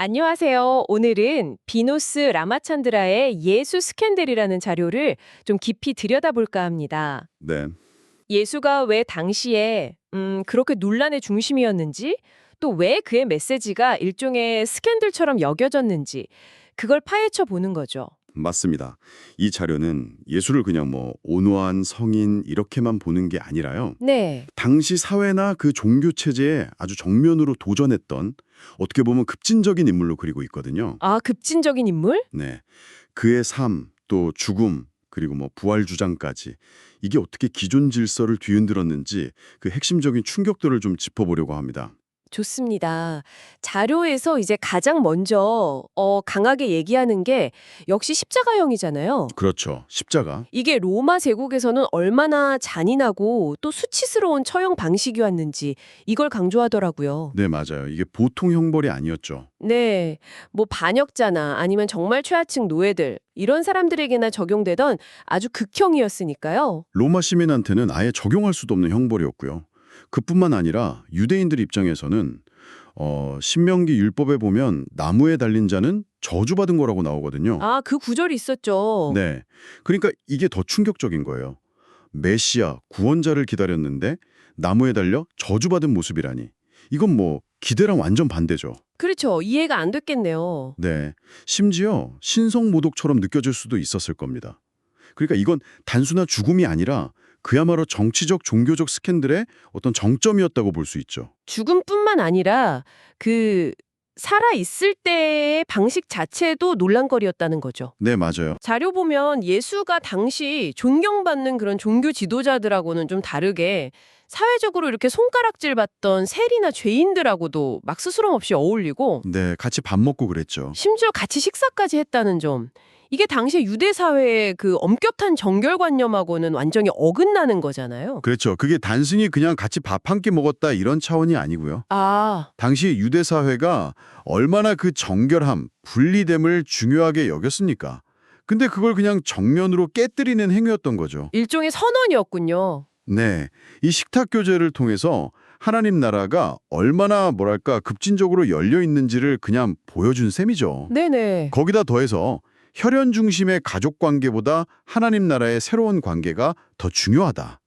안녕하세요. 오늘은 비노스 라마찬드라의 예수 스캔들이라는 자료를 좀 깊이 들여다볼까 합니다. 네, 예수가 왜 당시에 그렇게 논란의 중심이었는지, 또 왜 그의 메시지가 일종의 스캔들처럼 여겨졌는지, 그걸 파헤쳐 보는 거죠. 맞습니다. 이 자료는 예수를 그냥 온화한 성인 이렇게만 보는 게 아니라요. 네. 당시 사회나 그 종교 체제에 아주 정면으로 도전했던 어떻게 보면 급진적인 인물로 그리고 있거든요. 아, 급진적인 인물? 네, 그의 삶, 또 죽음, 그리고 부활 주장까지 이게 어떻게 기존 질서를 뒤흔들었는지 그 핵심적인 충격들을 좀 짚어보려고 합니다. 좋습니다. 자료에서 이제 가장 먼저 강하게 얘기하는 게 역시 십자가형이잖아요. 그렇죠. 십자가. 이게 로마 제국에서는 얼마나 잔인하고 또 수치스러운 처형 방식이었는지 이걸 강조하더라고요. 네, 맞아요. 이게 보통 형벌이 아니었죠. 네, 뭐 반역자나 아니면 정말 최하층 노예들 이런 사람들에게나 적용되던 아주 극형이었으니까요. 로마 시민한테는 아예 적용할 수도 없는 형벌이었고요. 그뿐만 아니라 유대인들 입장에서는 신명기 율법에 보면 나무에 달린 자는 저주받은 거라고 나오거든요. 아, 그 구절이 있었죠. 네. 그러니까 이게 더 충격적인 거예요. 메시아, 구원자를 기다렸는데 나무에 달려 저주받은 모습이라니. 이건 기대랑 완전 반대죠. 그렇죠. 이해가 안 됐겠네요. 네. 심지어 신성모독처럼 느껴질 수도 있었을 겁니다. 그러니까 이건 단순한 죽음이 아니라 그야말로 정치적, 종교적 스캔들의 어떤 정점이었다고 볼 수 있죠. 죽음뿐만 아니라 그 살아 있을 때의 방식 자체도 논란거리였다는 거죠. 네, 맞아요. 자료 보면 예수가 당시 존경받는 그런 종교 지도자들하고는 좀 다르게 사회적으로 이렇게 손가락질 받던 세리나 죄인들하고도 막 스스럼 없이 어울리고 네, 같이 밥 먹고 그랬죠. 심지어 같이 식사까지 했다는 점. 이게 당시 유대 사회의 그 엄격한 정결관념하고는 완전히 어긋나는 거잖아요. 그렇죠. 그게 단순히 그냥 같이 밥 한 끼 먹었다 이런 차원이 아니고요. 아, 당시 유대 사회가 얼마나 그 정결함, 분리됨을 중요하게 여겼습니까? 근데 그걸 그냥 정면으로 깨뜨리는 행위였던 거죠. 일종의 선언이었군요. 네, 이 식탁 교제를 통해서 하나님 나라가 얼마나 급진적으로 열려 있는지를 그냥 보여준 셈이죠. 네네. 거기다 더해서 혈연 중심의 가족 관계보다 하나님 나라의 새로운 관계가 더 중요하다.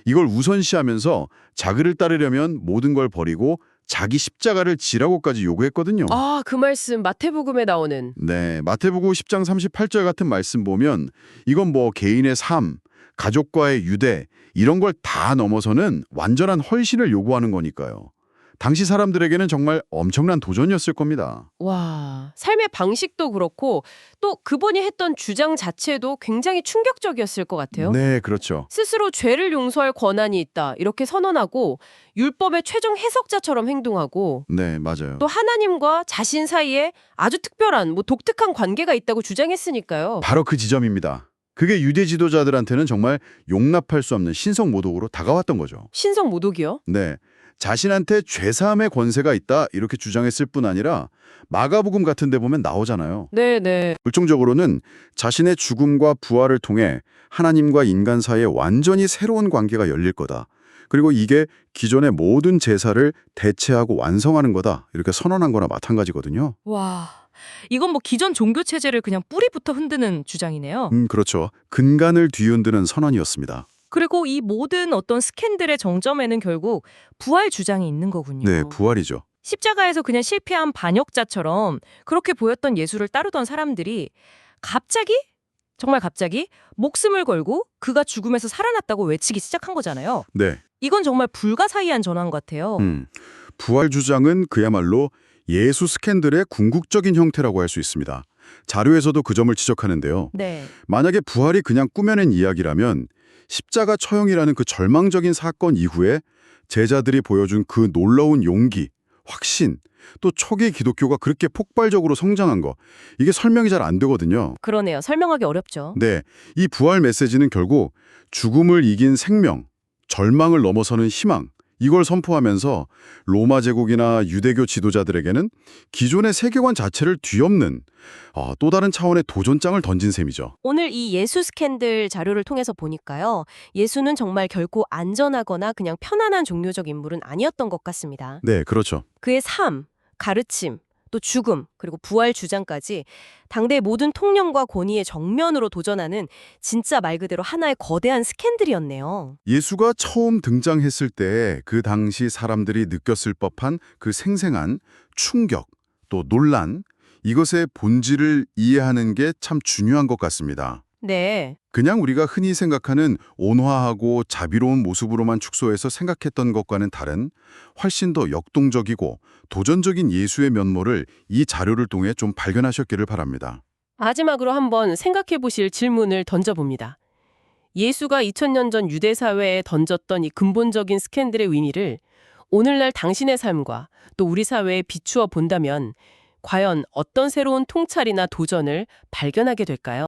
이걸 우선시하면서 자기를 따르려면 모든 걸 버리고 자기 십자가를 지라고까지 요구했거든요. 아, 그 말씀 마태복음에 나오는. 네, 마태복음 10장 38절 같은 말씀 보면 이건 개인의 삶, 가족과의 유대 이런 걸 다 넘어서는 완전한 헌신을 요구하는 거니까요. 당시 사람들에게는 정말 엄청난 도전이었을 겁니다. 와, 삶의 방식도 그렇고 또 그분이 했던 주장 자체도 굉장히 충격적이었을 것 같아요. 네, 그렇죠. 스스로 죄를 용서할 권한이 있다 이렇게 선언하고 율법의 최종 해석자처럼 행동하고 네, 맞아요. 또 하나님과 자신 사이에 아주 특별한 독특한 관계가 있다고 주장했으니까요. 바로 그 지점입니다. 그게 유대 지도자들한테는 정말 용납할 수 없는 신성 모독으로 다가왔던 거죠. 신성 모독이요? 네, 자신한테 죄사함의 권세가 있다 이렇게 주장했을 뿐 아니라 마가복음 같은 데 보면 나오잖아요. 네네. 결정적으로는 자신의 죽음과 부활을 통해 하나님과 인간 사이에 완전히 새로운 관계가 열릴 거다. 그리고 이게 기존의 모든 제사를 대체하고 완성하는 거다. 이렇게 선언한 거나 마찬가지거든요. 와, 이건 기존 종교 체제를 그냥 뿌리부터 흔드는 주장이네요. 그렇죠. 근간을 뒤흔드는 선언이었습니다. 그리고 이 모든 어떤 스캔들의 정점에는 결국 부활 주장이 있는 거군요. 네, 부활이죠. 십자가에서 그냥 실패한 반역자처럼 그렇게 보였던 예수를 따르던 사람들이 갑자기, 정말 갑자기 목숨을 걸고 그가 죽음에서 살아났다고 외치기 시작한 거잖아요. 네. 이건 정말 불가사의한 전환 같아요. 부활 주장은 그야말로 예수 스캔들의 궁극적인 형태라고 할 수 있습니다. 자료에서도 그 점을 지적하는데요. 네. 만약에 부활이 그냥 꾸며낸 이야기라면 십자가 처형이라는 그 절망적인 사건 이후에 제자들이 보여준 그 놀라운 용기, 확신, 또 초기 기독교가 그렇게 폭발적으로 성장한 거 이게 설명이 잘 안 되거든요. 그러네요. 설명하기 어렵죠. 네, 이 부활 메시지는 결국 죽음을 이긴 생명, 절망을 넘어서는 희망 이걸 선포하면서 로마 제국이나 유대교 지도자들에게는 기존의 세계관 자체를 뒤엎는 또 다른 차원의 도전장을 던진 셈이죠. 오늘 이 예수 스캔들 자료를 통해서 보니까요. 예수는 정말 결코 안전하거나 그냥 편안한 종교적 인물은 아니었던 것 같습니다. 네, 그렇죠. 그의 삶, 가르침, 또 죽음, 그리고 부활 주장까지 당대의 모든 통념과 권위에 정면으로 도전하는 진짜 말 그대로 하나의 거대한 스캔들이었네요. 예수가 처음 등장했을 때 그 당시 사람들이 느꼈을 법한 그 생생한 충격, 또 논란, 이것의 본질을 이해하는 게 참 중요한 것 같습니다. 네. 그냥 우리가 흔히 생각하는 온화하고 자비로운 모습으로만 축소해서 생각했던 것과는 다른 훨씬 더 역동적이고 도전적인 예수의 면모를 이 자료를 통해 좀 발견하셨기를 바랍니다. 마지막으로 한번 생각해 보실 질문을 던져봅니다. 예수가 2000년 전 유대 사회에 던졌던 이 근본적인 스캔들의 의미를 오늘날 당신의 삶과 또 우리 사회에 비추어 본다면 과연 어떤 새로운 통찰이나 도전을 발견하게 될까요?